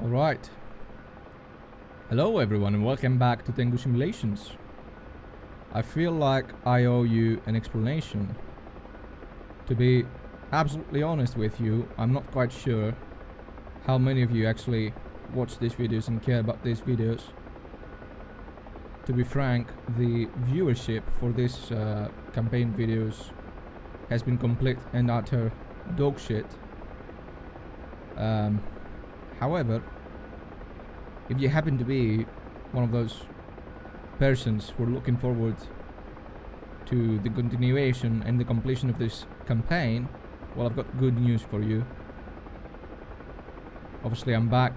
Alright. Hello everyone and welcome back to Tengu Simulations. I feel like I owe you an explanation. To be absolutely honest with you, I'm not quite sure how many of you actually watch these videos and care about these videos. To be frank, the viewership for this campaign videos has been complete and utter dog shit. However, if you happen to be one of those persons who are looking forward to the continuation and the completion of this campaign, well, I've got good news for you. Obviously, I'm back,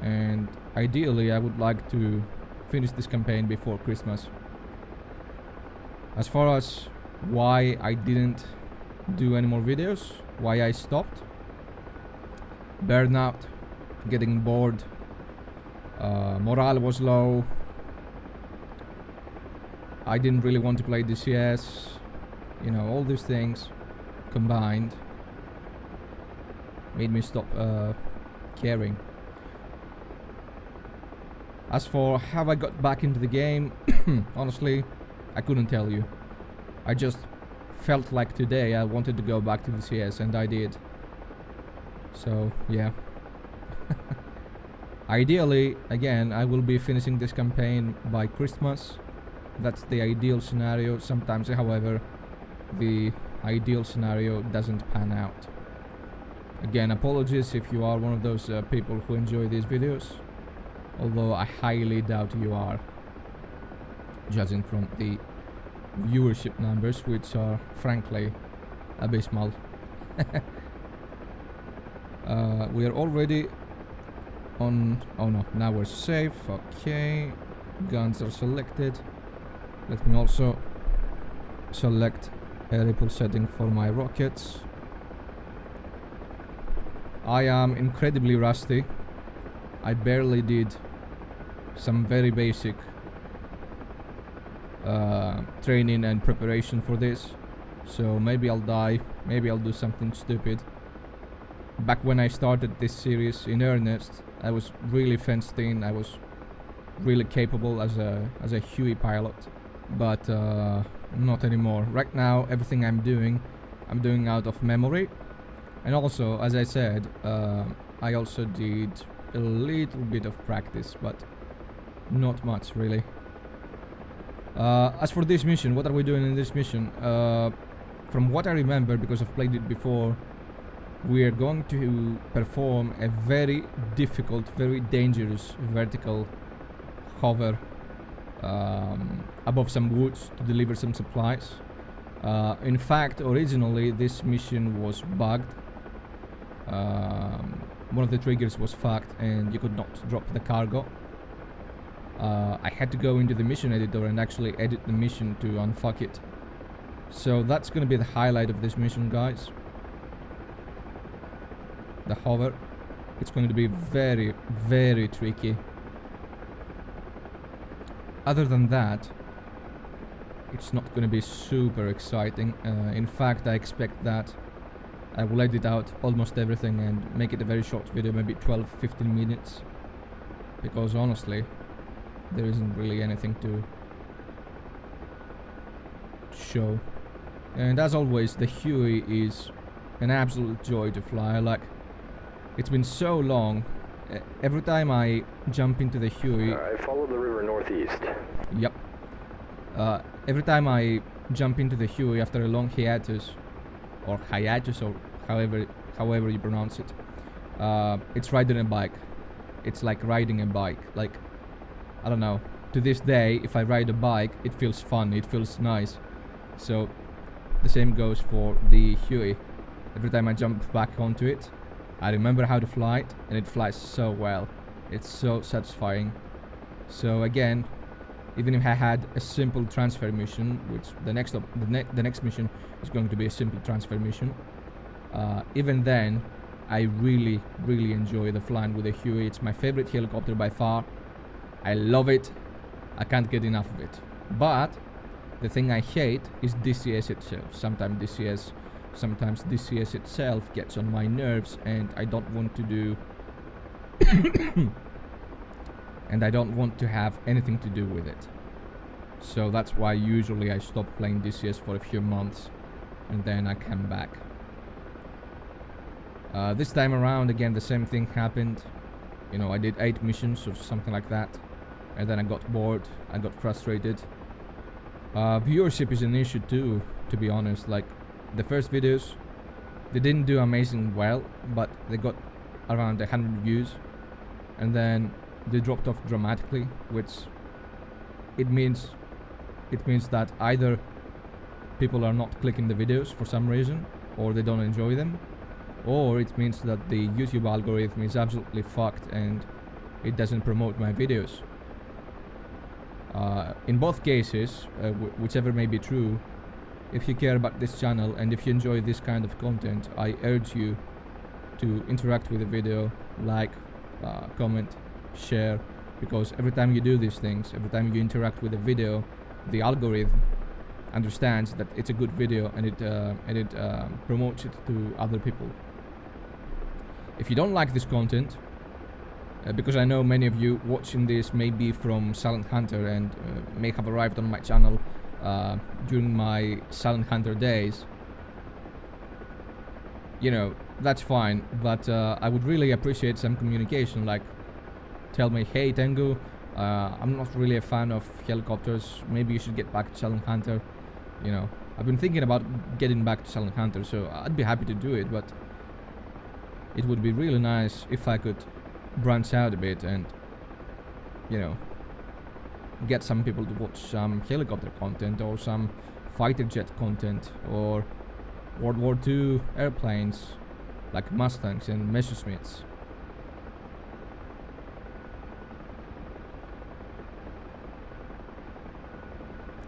and ideally, I would like to finish this campaign before Christmas. As far as why I didn't do any more videos, why I stopped, burnout, getting bored, morale was low, I didn't really want to play DCS, you know, all these things combined made me stop caring. As for how I got back into the game, honestly, I couldn't tell you. I just felt like today I wanted to go back to DCS, and I did. So, yeah. Ideally, again, I will be finishing this campaign by Christmas. That's the ideal scenario. Sometimes, however, the ideal scenario doesn't pan out. Again, apologies if you are one of those people who enjoy these videos, although I highly doubt you are, judging from the viewership numbers, which are frankly abysmal. We are already on... oh no, now we're safe. Okay, guns are selected. Let me also select a ripple setting for my rockets. I am incredibly rusty. I barely did some very basic training and preparation for this, so maybe I'll die, maybe I'll do something stupid. Back when I started this series in earnest, I was really fenced in, I was really capable as a Huey pilot, but not anymore. Right now, everything I'm doing out of memory, and also, as I said, I also did a little bit of practice, but not much really. As for this mission, what are we doing in this mission? From what I remember, because I've played it before, we are going to perform a very difficult, very dangerous vertical hover above some woods to deliver some supplies. In fact, originally this mission was bugged. One of the triggers was fucked and you could not drop the cargo. I had to go into the mission editor and actually edit the mission to unfuck it. So that's gonna be the highlight of this mission, guys. The hover. It's going to be very, very tricky. Other than that, it's not going to be super exciting. In fact, I expect that I will edit out almost everything and make it a very short video, maybe 12-15 minutes. Because honestly, there isn't really anything to show. And as always, the Huey is an absolute joy to fly. Like, it's been so long. Every time I jump into the Huey... Alright, follow the river northeast. Yep. Every time I jump into the Huey after a long hiatus, or however you pronounce it, it's riding a bike. It's like riding a bike. Like, I don't know. To this day, if I ride a bike, it feels fun. It feels nice. So, the same goes for the Huey. Every time I jump back onto it, I remember how to fly it, and it flies so well. It's so satisfying. So again, even if I had a simple transfer mission, which the next mission is going to be a simple transfer mission, even then, I really, really enjoy the flying with the Huey. It's my favorite helicopter by far. I love it. I can't get enough of it. But the thing I hate is DCS itself. Sometimes DCS itself gets on my nerves, and I don't want to do And I don't want to have anything to do with it. So that's why usually I stop playing DCS for a few months and then I come back. This time around, again, the same thing happened. You know, I did 8 missions or something like that, and then I got bored, I got frustrated. Viewership is an issue too, to be honest. Like, the first videos, they didn't do amazing well, but they got around 100 views, and then they dropped off dramatically, which it means that either people are not clicking the videos for some reason, or they don't enjoy them, or it means that the YouTube algorithm is absolutely fucked and it doesn't promote my videos. In both cases, whichever may be true, if you care about this channel and if you enjoy this kind of content, I urge you to interact with the video, like, comment, share, because every time you do these things, every time you interact with a video, the algorithm understands that it's a good video and it promotes it to other people. If you don't like this content, because I know many of you watching this may be from Silent Hunter and may have arrived on my channel during my Silent Hunter days, you know, that's fine, but I would really appreciate some communication, like tell me, hey Tengu, I'm not really a fan of helicopters, maybe you should get back to Silent Hunter. You know, I've been thinking about getting back to Silent Hunter, so I'd be happy to do it, but it would be really nice if I could branch out a bit and, you know, get some people to watch some helicopter content or some fighter jet content or World War II airplanes like Mustangs and Messerschmitts.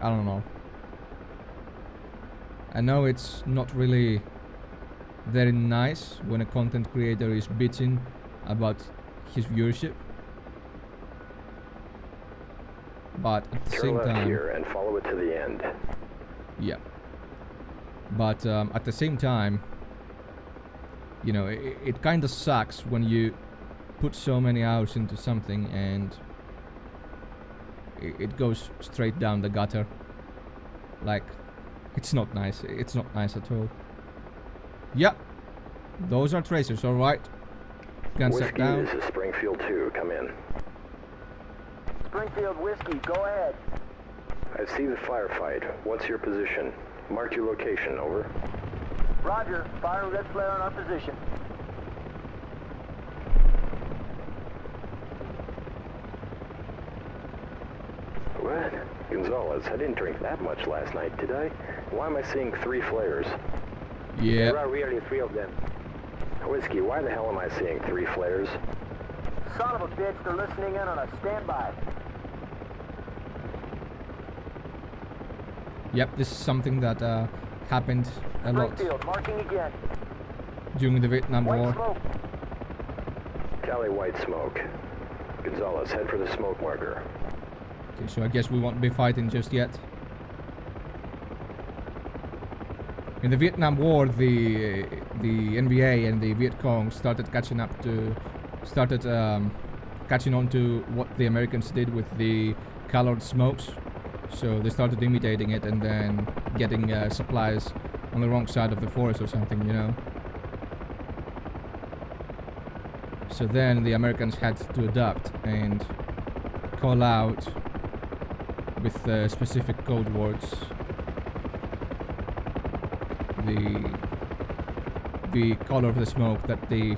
I don't know. I know it's not really very nice when a content creator is bitching about his viewership, but at the same time, here and follow it to the end. Yeah. But at the same time, you know, it kind of sucks when you put so many hours into something and it goes straight down the gutter. Like, it's not nice. It's not nice at all. Yep, those are tracers, all right. Can set down. This is Springfield 2. Come in. Springfield Whiskey, go ahead. I see the firefight. What's your position? Mark your location. Over. Roger. Fire red flare on our position. What? Gonzalez, I didn't drink that much last night, did I? Why am I seeing 3 flares? Yeah. There are really 3 of them. Whiskey, why the hell am I seeing 3 flares? Son of a bitch, they're listening in on a standby. Yep, this is something that happened a lot Springfield, marking again. during the Vietnam White War. smoke. Tally white smoke. Gonzalez, head for the smoke marker. Okay, so I guess we won't be fighting just yet. In the Vietnam War, the NVA and the Viet Cong started catching on to what the Americans did with the colored smokes. So they started imitating it and then getting supplies on the wrong side of the forest or something, you know. So then the Americans had to adapt and call out with specific code words the color of the smoke that the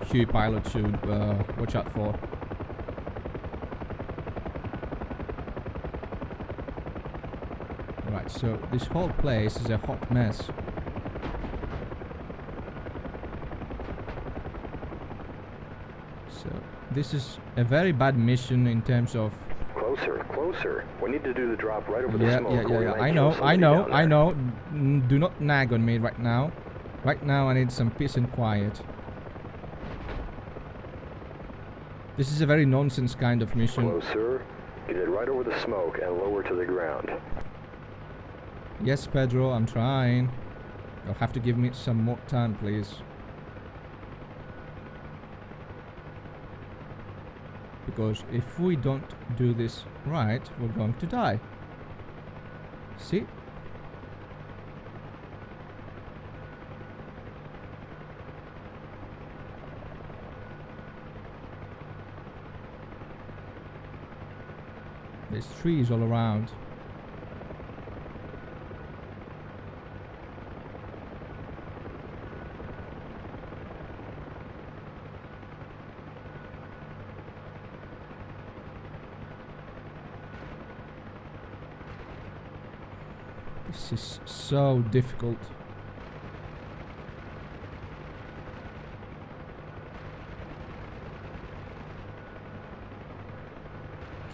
Huey pilot should watch out for. Right, so this whole place is a hot mess. So this is a very bad mission in terms of... Closer, closer. We need to do the drop right over the Yeah. smoke. I know. Do not nag on me right now. Right now I need some peace and quiet. This is a very nonsense kind of mission. Closer. Get it right over the smoke and lower to the ground. Yes, Pedro, I'm trying. You'll have to give me some more time, please. Because if we don't do this right, we're going to die. See? There's trees all around. This is so difficult.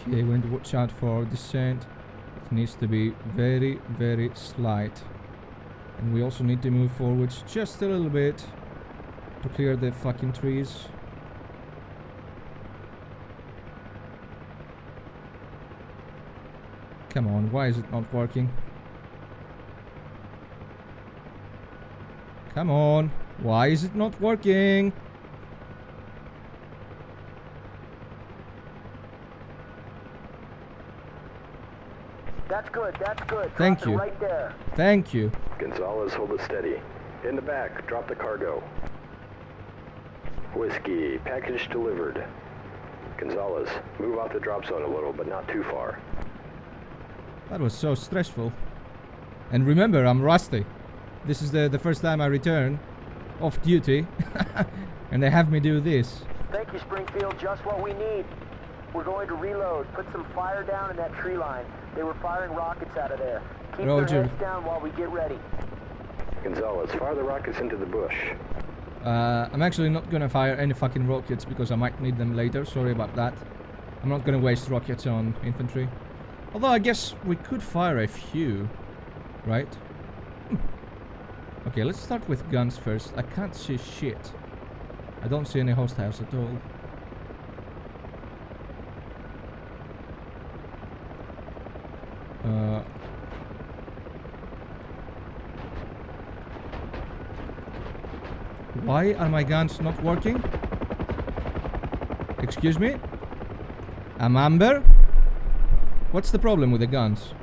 Okay, we need to watch out for descent. It needs to be very, very slight. And we also need to move forwards just a little bit to clear the fucking trees. Come on, why is it not working? Come on, why is it not working? That's good, that's good. Thank Drop it you. right there. Thank you. Gonzalez, hold it steady. In the back, drop the cargo. Whiskey, package delivered. Gonzalez, move off the drop zone a little, but not too far. That was so stressful. And remember, I'm rusty. This is the first time I return off duty. And they have me do this. Thank you, Springfield. Just what we need. We're going to reload. Put some fire down in that tree line. They were firing rockets out of there. Keep Roger. their heads down while we get ready. Gonzalez, fire the rockets into the bush. I'm actually not gonna fire any fucking rockets because I might need them later. Sorry about that. I'm not gonna waste rockets on infantry. Although I guess we could fire a few, right? Okay, let's start with guns first. I can't see shit. I don't see any hostiles at all. Why are my guns not working? Excuse me? I'm Amber? What's the problem with the guns?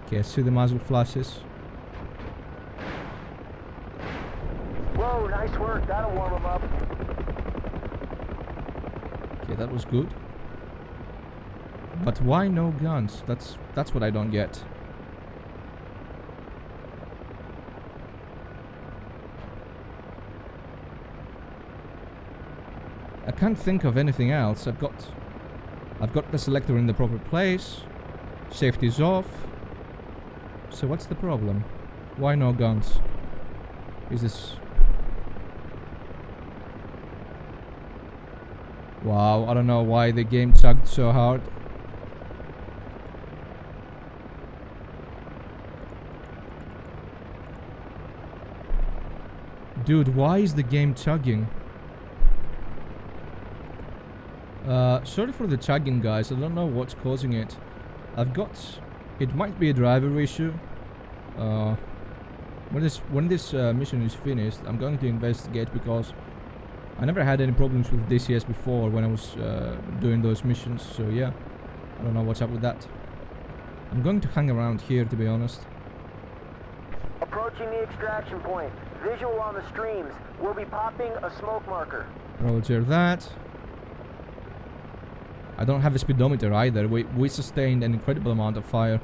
Okay, I see the muzzle flashes. Whoa, nice work. That'll warm them up. Okay, that was good. But why no guns? That's what I don't get. I can't think of anything else. I've got the selector in the proper place. Safety's off. So what's the problem? Why no guns? Is this... Wow, I don't know why the game chugged so hard. Dude, why is the game chugging? Sorry for the chugging, guys. I don't know what's causing it. It might be a driver issue. When this mission is finished, I'm going to investigate because I never had any problems with DCS before when I was doing those missions. So yeah, I don't know what's up with that. I'm going to hang around here, to be honest. Approaching the extraction point. Visual on the streams. We'll be popping a smoke marker. Roger that. I don't have a speedometer either. We sustained an incredible amount of fire.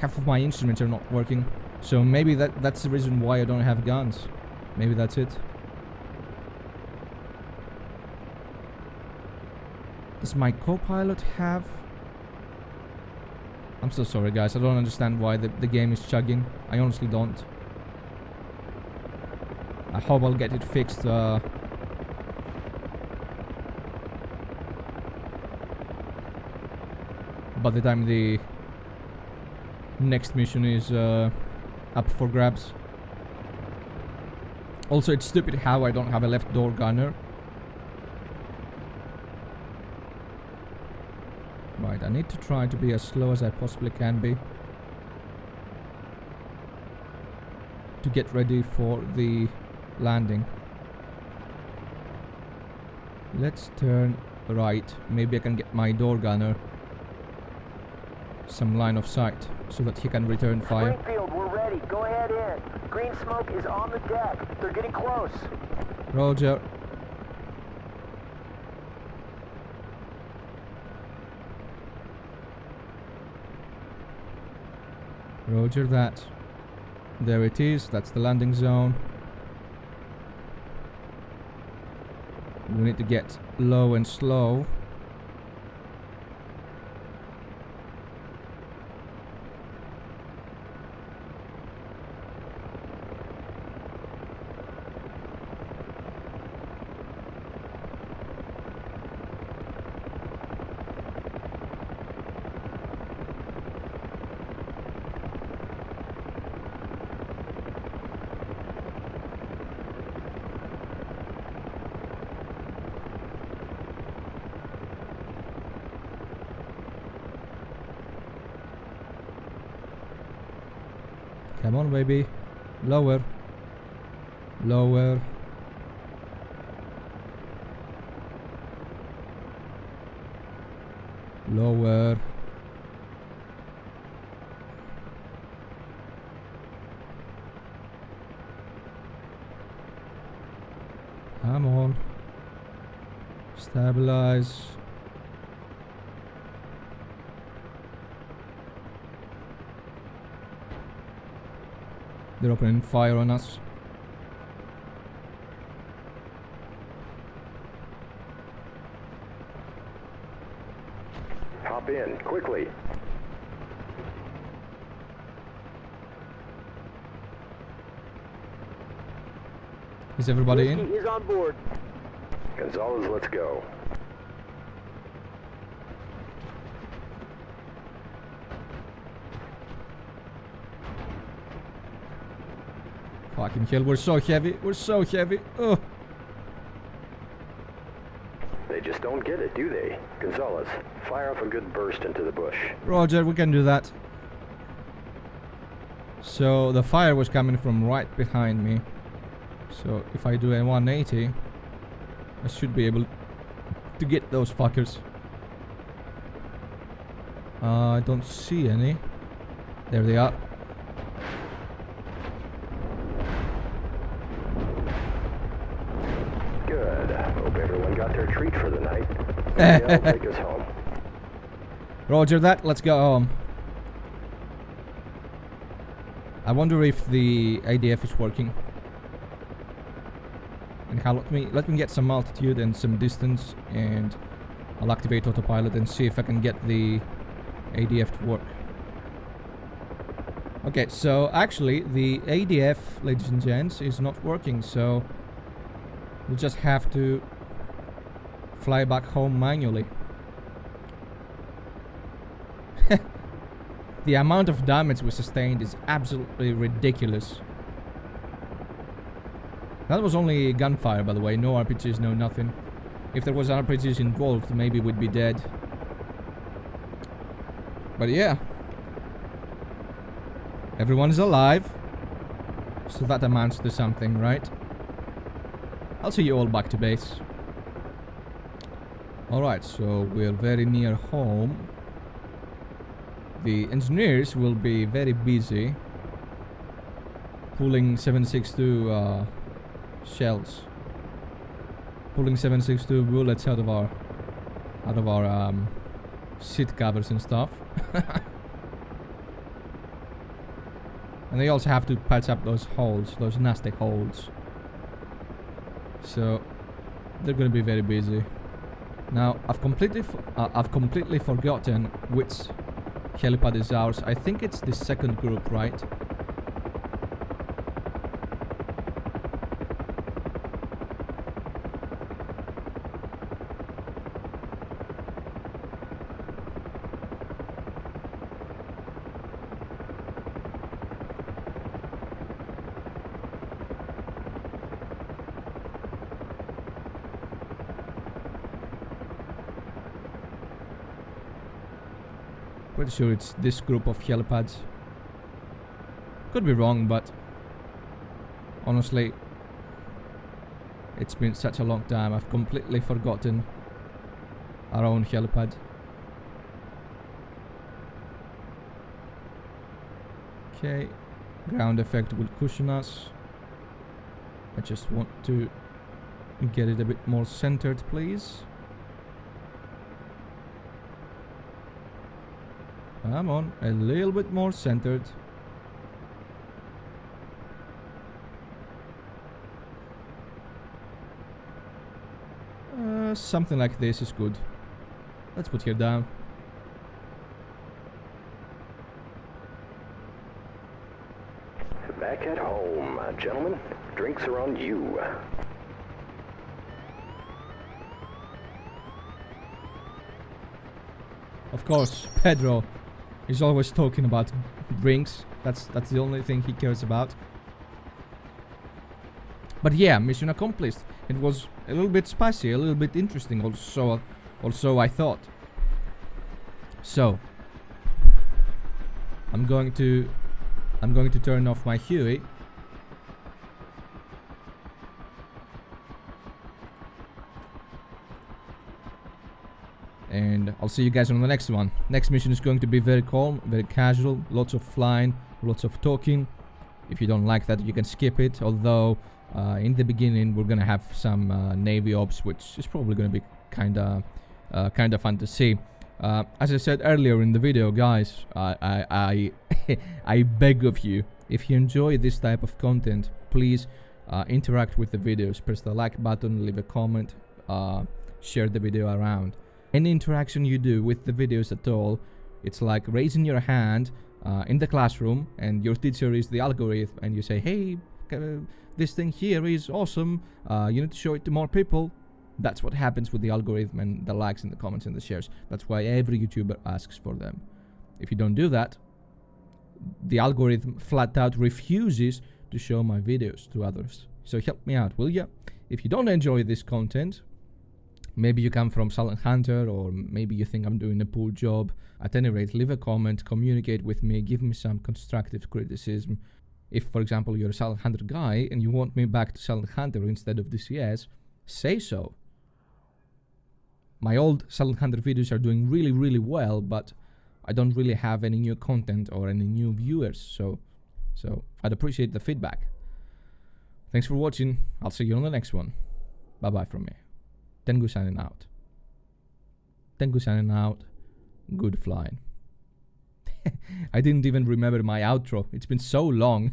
Half of my instruments are not working. So maybe that's the reason why I don't have guns. Maybe that's it. Does my co-pilot have... I'm so sorry, guys. I don't understand why the game is chugging. I honestly don't. I hope I'll get it fixed. By the time the next mission is up for grabs. Also, it's stupid how I don't have a left door gunner. Right, I need to try to be as slow as I possibly can be to get ready for the landing. Let's turn right. Maybe I can get my door gunner some line of sight so that he can return fire. Springfield, we're ready. Go ahead in. Green smoke is on the deck. They're getting close. Roger. Roger that. There it is. That's the landing zone. We need to get low and slow. Come on, baby. Lower. Lower. Lower. Come on. Stabilize. They're opening fire on us. Hop in, quickly. Is everybody Whiskey in? is on board. Gonzalez, let's go. Fucking hell, we're so heavy. We're so heavy. Oh. They just don't get it, do they? Gonzalez, fire off a good burst into the bush. Roger, we can do that. So the fire was coming from right behind me. So if I do a 180, I should be able to get those fuckers. I don't see any. There they are. Good. Hope everyone got their treat for the night. Maybe I'll take us home. Roger that, let's go home. I wonder if the ADF is working. And how, let me get some altitude and some distance, and I'll activate autopilot and see if I can get the ADF to work. Okay, so actually the ADF, ladies and gents, is not working, so we'll just have to fly back home manually. The amount of damage we sustained is absolutely ridiculous. That was only gunfire, by the way, no RPGs, no nothing. If there was RPGs involved, maybe we'd be dead. But yeah. Everyone is alive. So that amounts to something, right? I'll see you all back to base. Alright, so we're very near home. The engineers will be very busy pulling 7.62 shells, pulling 7.62 bullets out of our seat covers and stuff. And they also have to patch up those holes, those nasty holes. So they're gonna be very busy. Now I've completely forgotten which helipad is ours. I think it's the second group, right? Pretty sure it's this group of helipads. Could be wrong, but honestly, It's been such a long time. I've completely forgotten our own helipad. Okay, ground effect will cushion us. I just want to get it a bit more centered, please. Come on, a little bit more centered. Something like this is good. Let's put here down. Back at home, gentlemen. Drinks are on you. Of course, Pedro is always talking about drinks. That's the only thing he cares about. But yeah, mission accomplished. It was a little bit spicy, a little bit interesting also I thought. So I'm going to turn off my Huey. And I'll see you guys on the next one. Next mission is going to be very calm, very casual, lots of flying, lots of talking. If you don't like that, you can skip it. Although in the beginning we're gonna have some Navy ops, which is probably gonna be kinda fun to see. As I said earlier in the video, guys, I I beg of you, if you enjoy this type of content, please interact with the videos. Press the like button, leave a comment, share the video around. Any interaction you do with the videos at all, it's like raising your hand in the classroom and your teacher is the algorithm and you say, hey, this thing here is awesome, you need to show it to more people. That's what happens with the algorithm and the likes and the comments and the shares. That's why every YouTuber asks for them. If you don't do that, the algorithm flat out refuses to show my videos to others. So help me out, will ya? If you don't enjoy this content, maybe you come from Silent Hunter, or maybe you think I'm doing a poor job. At any rate, leave a comment, communicate with me, give me some constructive criticism. If, for example, you're a Silent Hunter guy and you want me back to Silent Hunter instead of DCS, say so. My old Silent Hunter videos are doing really, really well, but I don't really have any new content or any new viewers, so I'd appreciate the feedback. Thanks for watching. I'll see you on the next one. Bye-bye from me. Tengu signing out. Tengu signing out. Good flying. I didn't even remember my outro. It's been so long.